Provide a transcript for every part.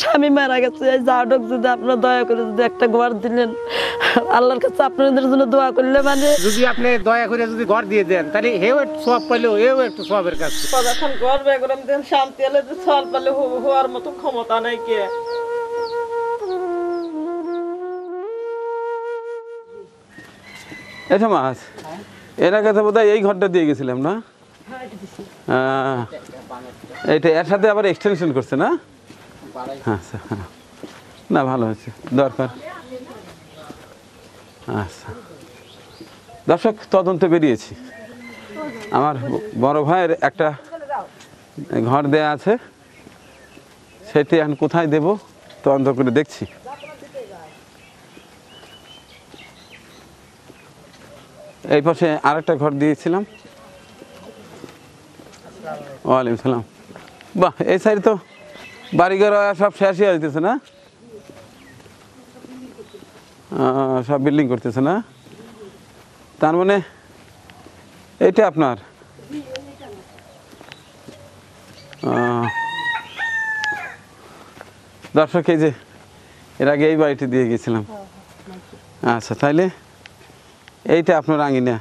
স্বামী মারা গেছে, এই জাডক যদি আপনারা দয়া করে যদি একটা ঘর দিলেন, আল্লাহর কাছে আপনাদের জন্য দোয়া করলে মানে যদি আপনি দয়া করে যদি ঘর দিয়ে দেন তাহলে হেও একটু সব পাইলেও এও একটু সবের কাছে এখন ঘর বেগরম দেন শান্তি এলে যে সল পালে হওয়ার মতো ক্ষমতা নাই কে। এটা মাছ এর আগে তো বোধহয় এই ঘরটা দিয়ে গেছিলাম না? এইটা এর সাথে আবার এক্সটেনশন করছে না? আচ্ছা, না ভালো হয়েছে, দরকার। আচ্ছা দর্শক, তদন্তে বেরিয়েছি। আমার বড় ভাইয়ের একটা ঘর দেয়া আছে, সেটি এখন কোথায় দেব তদন্ত করে দেখছি। এই পাশে আরেকটা ঘর দিয়েছিলাম। ওয়ালাইকুম সালাম। বাহ, এই সাইড তো বাড়িঘর সব শেষ হয়ে যেতেছে না? সব বিল্ডিং করতেছে না? তার মানে এইটা আপনার? দর্শক, এই যে এর আগে এই বাড়িটি দিয়ে গেছিলাম। আচ্ছা, তাইলে এইটা আপনার আঙিনা?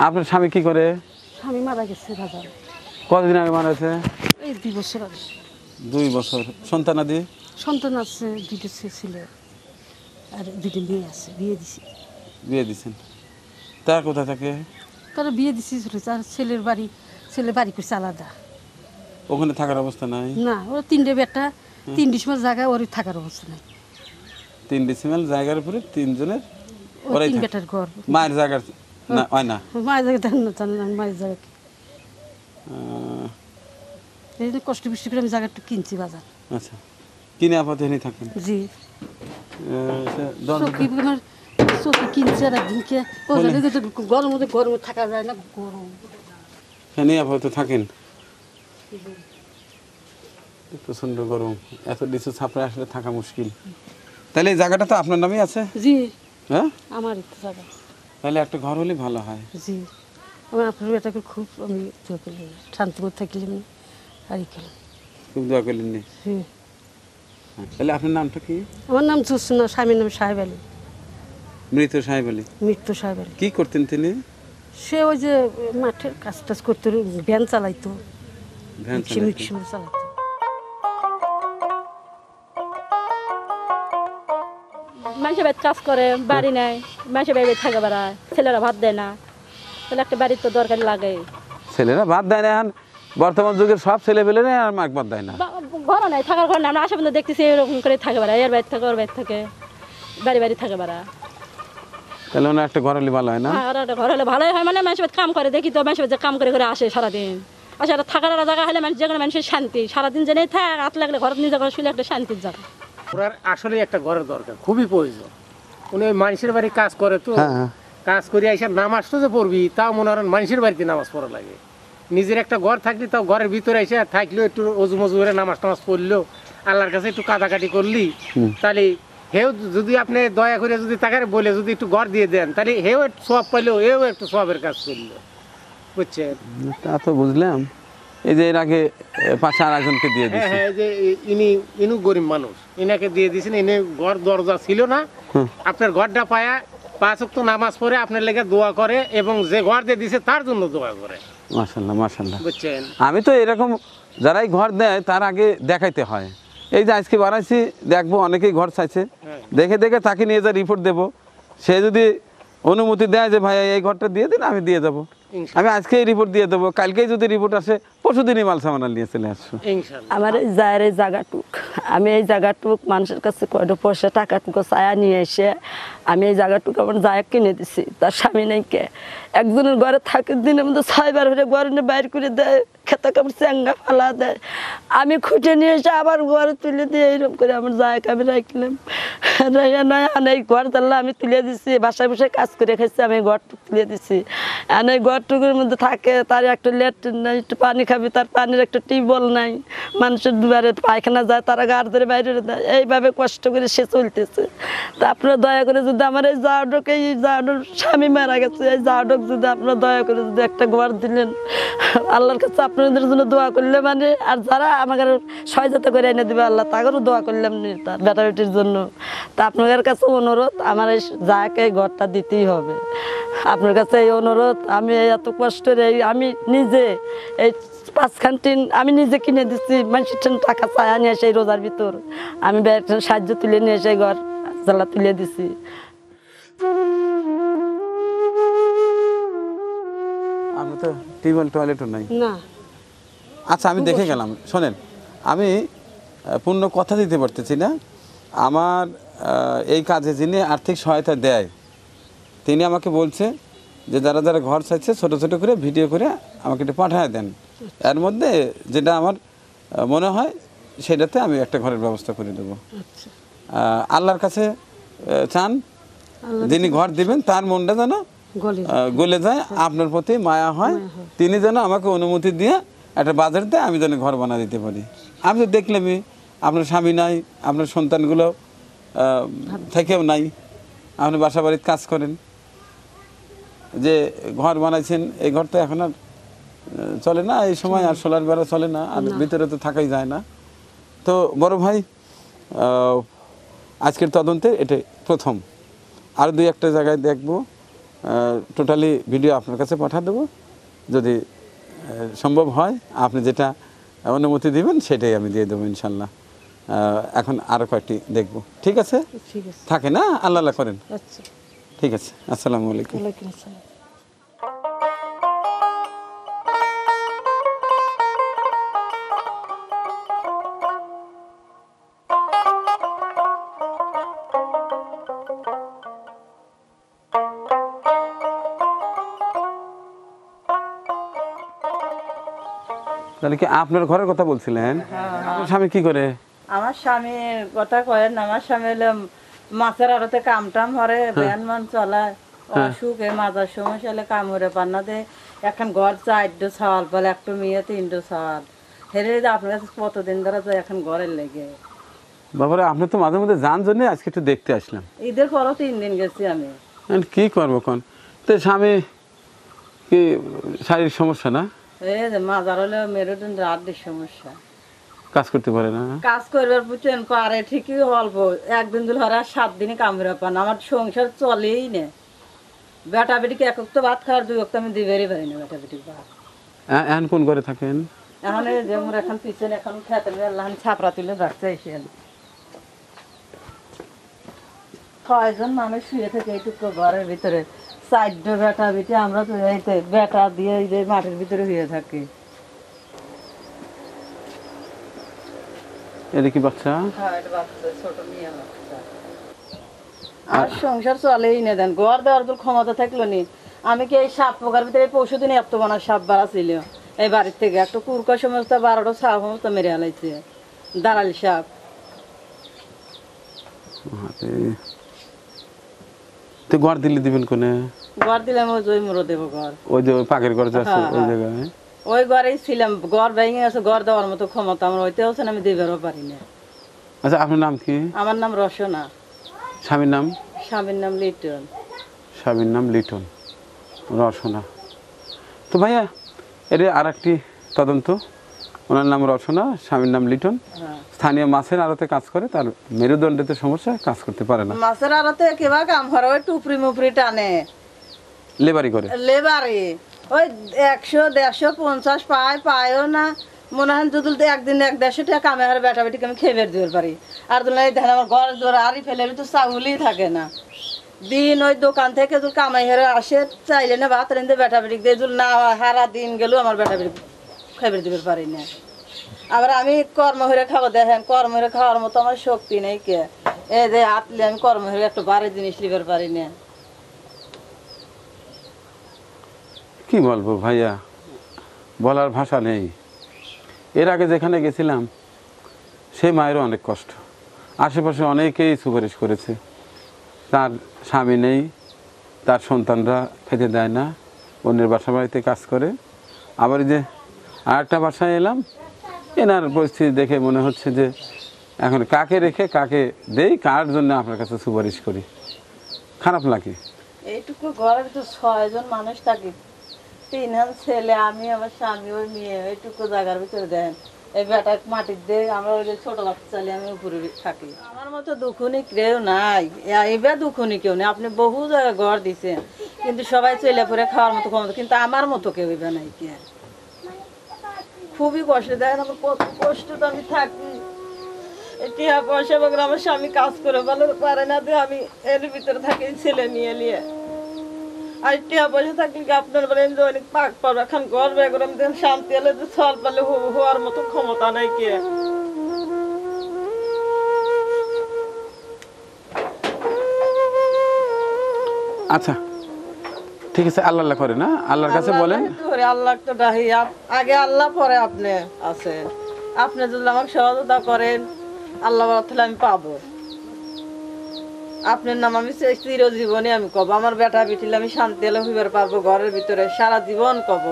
আপনার স্বামী কি করে? স্বামী মারা গেছে দাদা। কতদিন আগে মারা গেছে? এই 2 বছর আগে। 2 বছর। সন্তান আদি? সন্তান আছে, 2টা ছেলে আর 2টা মেয়ে আছে, বিয়ে দিছি। বিয়ে দিছেন? তার কোথায় থাকে? তারা বিয়ে দিছি, আর ছেলে বাড়ি করছে আলাদা। ওখানে থাকার অবস্থা নাই? না, ওরা 3টে বেটা, 3 ডিসমাল জায়গা, ওর থাকার অবস্থা নাই। 3 ডিসিমেল জায়গার উপরে 3 জনের? ওরা 3 বেটার ঘর। মায়ের জায়গা না হয় না? মায়ের জায়গা জানেন না, মায়ের জায়গা কি এই যে কষ্ট বৃষ্টি করে আমি জায়গা একটু কিনছি বাজার। আচ্ছা, কিনে আপাতত এখানে থাকেন? জি। চোখে কিনছে আর একদিনকে গরমে থাকা যায় না, গরম। এখানে আপাতত থাকেন? প্রচন্ড গরম, এত নিচু ছাপড়ে আসলে থাকা মুশকিল। তাহলে এই জায়গাটা তো আপনার নামেই আছে? জি। হ্যাঁ, আমার একটু জায়গা। তাহলে একটা ঘর হলে ভালো হয়। জি, আমার আপনার বেটাকে খুব আমি দোয়া করলাম, শান্তি করে থাকলাম আর কি। খুব দোয়া করলেন? জি। তাহলে আপনার নামটা কি? আমার নাম জোসনা, স্বামীর নাম সাহেব আলী। মৃত সাহেব আলী? মৃত্যু সাহেব আলী। কি করতেন তিনি? সে ওই যে মাঠের কাজ টাজ করতে, ভ্যান চালাইতো, ভ্যান মিক্সি চালাইতো। মানুষের বাড়িতে কাজ করে, বাড়ি নেয়, মানুষের বাড়ি থাকে বেড়ায়, ছেলেরা ভাত দেয় না, তাহলে একটা বাড়ির তো দরকার লাগে। ছেলেরা ভাত দেয় না? এখন বর্তমান যুগের সব ছেলে পেলে না আর মাক ভাত দেয় না। ঘরও নাই, থাকার ঘর না। আমরা আশেপাশে দেখতেছি এরকম করে থাকে বেড়ায়, এর বাড়ি থাকে, ওর বাড়ি থাকে, বাড়ি থাকে বেড়া। তাহলে ওনার একটা ঘর হলে ভালো হয় না? হ্যাঁ, ওরা একটা ঘর হলে ভালোই হয়। মানে মানুষের কাম করে, দেখি তো মানুষের কাম করে করে আসে সারাদিন। আসে একটা থাকার একটা জায়গা হলে মানুষ, যে কোনো মানুষের শান্তি, সারাদিন জেনেই থাক, হাত লাগলে ঘর নিজে ঘর শুলে একটা শান্তির জায়গা। ওনার আসলে একটা ঘরের দরকার, খুবই প্রয়োজন। উনি ওই মানুষের বাড়ি কাজ করে তো, কাজ করে এসে নামাজ তো যে পড়বি, তাও মনে হয় মানুষের বাড়িতে নামাজ পড়া লাগে। নিজের একটা ঘর থাকলে তাও ঘরের ভিতরে এসে থাকলেও একটু অজু মজু করে নামাজ টামাজ পড়লো, আল্লাহর কাছে একটু কাটাকাটি করলি, তাহলে হেও যদি আপনি দয়া করে যদি তাকে বলে যদি একটু ঘর দিয়ে দেন তাহলে হেও একটু সব পাইলেও এও একটু সবের কাজ করলো, বুঝছেন? তা তো বুঝলাম। এই যে এর আগে পাশে আর একজনকে দিয়ে দিয়েছে। হ্যাঁ, যে ইনু গরিব মানুষ, ইনাকে দিয়ে দিয়েছেন। ইনি ঘর দরজা ছিল না, আপনার ঘরটা পায়া 5 ওয়াক্ত নামাজ পড়ে আপনার লেগে দোয়া করে, এবং যে ঘর দিয়ে দিছে তার জন্য দোয়া করে। মাশাআল্লাহ, মাশাআল্লাহ। বুঝছেন? আমি তো এরকম যারাই ঘর দেয় তার আগে দেখাইতে হয়। এই যে আজকে বানাইছি, দেখবো অনেকেই ঘর চাইছে, দেখে দেখে তাকে নিয়ে যা রিপোর্ট দেবো, সে যদি অনুমতি দেয় যে ভাই এই ঘরটা দিয়ে দিন, আমি দিয়ে দেবো। আমি আজকে এই রিপোর্ট দিয়ে দেবো, কালকেই যদি রিপোর্ট আসে পরশুদিনই মাল সামানা নিয়ে চলে আসছো। আমার এই জায়ের এই জায়গাটুক, আমি এই জায়গাটুক মানুষের কাছে কয়টা পয়সা টাকাটুকু চায়া নিয়ে এসে আমি এই জায়গাটুকু আমার জায়গা কিনে দিছি। তার স্বামী নাই কে, একজনের ঘরে থাকার দিনের মধ্যে 6 বার হলে ঘরে নিয়ে বাইর করে দেয়, খেতা কাপড় চ্যাঙ্গা ফালা দেয়। আমি খুঁটে নিয়ে এসে আবার ঘরে তুলে দিয়ে এইরকম করে আমার জায়গা আমি রাখলাম। এই ঘর তাহলে আমি তুলে দিছি, বাসায় বসে কাজ করে খাইছি, আমি ঘরটুক তুলে দিছি। আর এই ঘরটুকুর মধ্যে থাকে, তার একটা ল্যাট্রিন নাই, একটু পানি খাবি, তার পানির একটা টিউবওয়েল নাই, মানুষের দুয়ারে পায়খানা যায়, তারা গাড় ধরে বাইরে দেয়। এইভাবে কষ্ট করে সে চলতেছে। তা আপনারা দয়া করে যদি আমার এই জাডক, এই স্বামী মারা গেছে, এই জাডক যদি আপনারা দয়া করে যদি একটা ঘর দিলেন, আল্লাহর কাছে আপনাদের জন্য দোয়া করলে মানে, আর যারা আমাদের সহায়তা করে এনে দিবে আল্লাহ তাদেরও দোয়া করলাম তার বেটা বেটির জন্য। তা আপনাদের কাছে অনুরোধ, আমার এই যাকে এই ঘরটা দিতেই হবে। আপনার কাছে এই অনুরোধ, আমি এত কষ্টের আমি নিজে এই 5খান টিন আমি নিজে কিনে দিচ্ছি, মানুষের টাকা চায়া নিয়ে এসে এই রোজার ভিতর আমি সাহায্য তুলে নিয়ে এসে ঘর জ্বালা তুলে দিছি। আমি তো টিউবওয়েল টয়লেটও নাই। না আচ্ছা আমি দেখে গেলাম, শোনেন আমি পূর্ণ কথা দিতে পারতেছি না। আমার এই কাজে যিনি আর্থিক সহায়তা দেয় তিনি আমাকে বলছে যে যারা যারা ঘর চাইছে ছোটো ছোটো করে ভিডিও করে আমাকে একটু পাঠায় দেন, এর মধ্যে যেটা আমার মনে হয় সেটাতে আমি একটা ঘরের ব্যবস্থা করে দেবো। আল্লাহর কাছে চান যিনি ঘর দিবেন তার মনটা যেন গলে যায়, আপনার প্রতি মায়া হয়, তিনি যেন আমাকে অনুমতি দিয়ে একটা বাজার দেয়, আমি যেন ঘর বানা দিতে পারি। আমি তো দেখলামই আপনার স্বামী নাই, আপনার সন্তানগুলো থেকেও নাই, আপনি বাসা বাড়িতে কাজ করেন, যে ঘর বানাইছেন এই ঘর তো এখন আর চলে না, এই সময় আর সোলার বেড়া চলে না, আর ভিতরে তো থাকাই যায় না। তো বড় ভাই আজকের তদন্তে এটা প্রথম, আর 2-1টা জায়গায় দেখবো, টোটালি ভিডিও আপনার কাছে পাঠা দেবো, যদি সম্ভব হয় আপনি যেটা অনুমতি দিবেন সেটাই আমি দিয়ে দেবো ইনশাল্লাহ। এখন আরও কয়েকটি দেখবো, ঠিক আছে? থাকে না, আল্লাহ আল্লাহ করেন। ঠিক আছে, আসসালামু আলাইকুম। তাহলে কি আপনার ঘরের কথা বলছিলেন? আপনার স্বামী কি করে? আমার স্বামী কথা কয়েন না, আমার স্বামী হলো মাছের আড়তে কাম টাম হরে, ভ্যান মান চলায়, অসুখ এই মাজার সমস্যা হলে কাম হরে পান্না দে, এখন ঘর 4 ছাওয়াল বলে, একটু মেয়ে 3 ছাওয়াল হেরে আপনার কাছে কতদিন ধরে যায় এখন ঘরের লেগে। বাবারে আপনি তো মাঝে মধ্যে যান জন্য আজকে একটু দেখতে আসলাম। ঈদের পরও 3 দিন গেছি আমি। কি করবো কোন? তো স্বামী কি শারীরিক সমস্যা না? এই যে মাজার হলে মেরুদণ্ড রাতের সমস্যা, কাজ করতে পারে না? কাজ করবার বুঝছেন পারে ঠিকই, অল্প একদিন দিল হরে আর 7 দিনে কামড়ে পান, আমার সংসার চলেই না। বেটা বেটিকে এক তো ভাত খাওয়ার 2 ওয়াক্ত আমি দিবেরই পারি না বেটা বেটিকে ভাত। এখন কোন ঘরে থাকেন? এখন এই যে মোর এখন পিছনে এখন খেতে ছাপড়া তুলে রাখতে এসেন 6জন মানুষ শুয়ে থাকে এইটুকু ঘরের ভিতরে, 4 বেটা বেটি, আমরা তো এইতে বেটা দিয়ে এই যে মাঠের ভিতরে শুয়ে থাকি। এটা কি বাচ্চা? হ্যাঁ এটা বাচ্চা, ছোট মেয়ে বাচ্চা। আর সংসার চলেই না, দেন ঘর দেওয়ার তো ক্ষমতা থাকলো নি। আমি কি এই সাপ পোকার ভিতরে পরশু দিনে এত বানা সাপ বাড়া ছিল এই বাড়ির থেকে, একটা কুরকা সমস্ত 12টা সাপ সমস্ত মেরে আলাইছে, দাঁড়ালি সাপ। তো ঘর দিলে দিবেন কোনে? ঘর দিলাম ওই জয় মুরো দেবো ঘর, ওই যে পাকের ঘর যে আছে ওই জায়গায়। ওই ঘরেই ছিলাম, ঘর ভেঙে আছে, ঘর দেওয়ার মতো ক্ষমতা আমার হইতে হচ্ছে না, আমি দেবেরও পারি না। আচ্ছা আপনার নাম কি? আমার নাম রসনা। স্বামীর নাম? স্বামীর নাম লিটন। স্বামীর নাম লিটন, রসনা। তো ভাইয়া এর আর একটি তদন্ত, ওনার নাম রসনা, স্বামীর নাম লিটন, স্থানীয় মাছের আড়তে কাজ করে, তার মেরুদণ্ডেতে সমস্যা, কাজ করতে পারে না। মাছের আড়তে কিবা কাম করে, ওই টুপরি মুপরি টানে, লেবারি করে, লেবারি ওই 100, 150, 50 পায়ও না। মনে হয় যদি একদিন 100-150 টাকা কামে আর বেটা বেটিকে আমি খেয়ে বের দিতে পারি। আর দুলাই দেখেন আমার ঘর দুয়ার আড়ি ফেলে তো চাউলই থাকে না। দিন ওই দোকান থেকে যদি কামাই হেরে আসে, চাইলে না ভাত রেঁধে বেটা বেটি দিয়ে যদি না হারা দিন গেলেও আমার বেটা বেটি খেয়ে বের দিতে পারি না। আবার আমি কর্ম হয়ে খাবো, দেখেন কর্ম হয়ে খাওয়ার মতো আমার শক্তি নেই কে, এই যে হাতলে আমি কর্ম হয়ে একটু বাড়ি জিনিস নিবার পারি না। কি বলবো ভাইয়া, বলার ভাষা নেই। এর আগে যেখানে গেছিলাম সেই মায়েরও অনেক কষ্ট, আশেপাশে অনেকেই সুপারিশ করেছে, তার স্বামী নেই, তার সন্তানরা খেতে দেয় না, অন্যের বাসা বাড়িতে কাজ করে। আবার যে আর একটা বাসায় এলাম, এনার পরিস্থিতি দেখে মনে হচ্ছে যে এখন কাকে রেখে কাকে দেই, কার জন্য আপনার কাছে সুপারিশ করি, খারাপ লাগে। এইটুকু ঘরের তো 6 জন মানুষ থাকে, তিনজন ছেলে, আমি আমার স্বামী, ওই মেয়ে, এইটুকু জায়গার ভিতরে দেন এই বেটা মাটির দিয়ে আমরা ওই যে ছোট বাচ্চা চালিয়ে আমি উপরে থাকি। আমার মতো দুঃখনি কেউ নাই, এবার দুঃখনি কেউ নেই। আপনি বহু জায়গায় ঘর দিছেন কিন্তু সবাই চলে পরে খাওয়ার মতো ক্ষমতা, কিন্তু আমার মতো কেউ এবার নাই। কি খুবই কষ্ট দেয় আমার, কত কষ্ট তো আমি থাকি। টিয়া পয়সা বগর আমার স্বামী কাজ করে ভালো পারে না, দিয়ে আমি এর ভিতরে থাকি ছেলে নিয়ে নিয়ে। আর টিয়া পয়সা থাকলে কি আপনার বলেন যে অনেক পাক পাবো, এখন ঘর বেগর আমি শান্তি হলে যে ছল পালে হওয়ার মতো ক্ষমতা নাই। কে আচ্ছা ঠিক আছে, আল্লাহ আল্লাহ করে না, আল্লাহর কাছে বলেন। আল্লাহ তো ডাহি, আগে আল্লাহ পরে আপনি আছে। আপনি যদি আমাকে সহযোগিতা করেন আল্লাহ তাহলে আমি পাবো। আপনার নাম আমি চিরজীবনে আমি কব, আমার বেটা বিটিলে আমি শান্তি হলে হইবার পারবো, ঘরের ভিতরে সারা জীবন কব।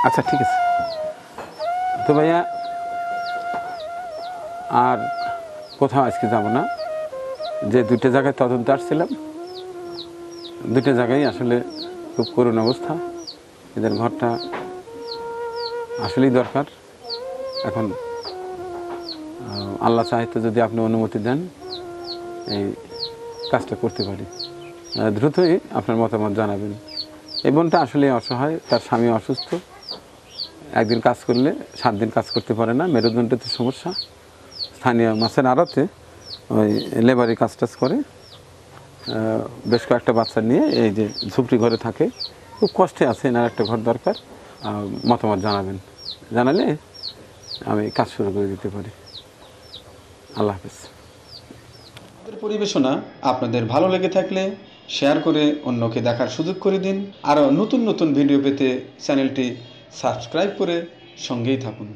আচ্ছা ঠিক আছে তো ভাইয়া, আর কোথাও আজকে যাব না। যে দুইটা জায়গায় তদন্ত আসছিলাম, দুইটা জায়গায় আসলে খুব করুণ অবস্থা। এদের ঘরটা আসলেই দরকার। এখন আল্লাহ চাইতে যদি আপনি অনুমতি দেন এই কাজটা করতে পারি, দ্রুতই আপনার মতামত জানাবেন। এই বোনটা আসলে অসহায়, তার স্বামী অসুস্থ, একদিন কাজ করলে 7 দিন কাজ করতে পারে না, মেরুদণ্ডতে সমস্যা। স্থানীয় মাছের আড়তে ওই লেবারি কাজ টাজ করে, বেশ কয়েকটা বাচ্চা নিয়ে এই যে ঝুপড়ি ঘরে থাকে, খুব কষ্টে আছে। এনার একটা ঘর দরকার। মতামত জানাবেন, জানালে আমি কাজ শুরু করে দিতে পারি। আল্লাহ হাফেজ। পরিবেশনা আপনাদের ভালো লেগে থাকলে শেয়ার করে অন্যকে দেখার সুযোগ করে দিন। আরও নতুন নতুন ভিডিও পেতে চ্যানেলটি সাবস্ক্রাইব করে সঙ্গেই থাকুন।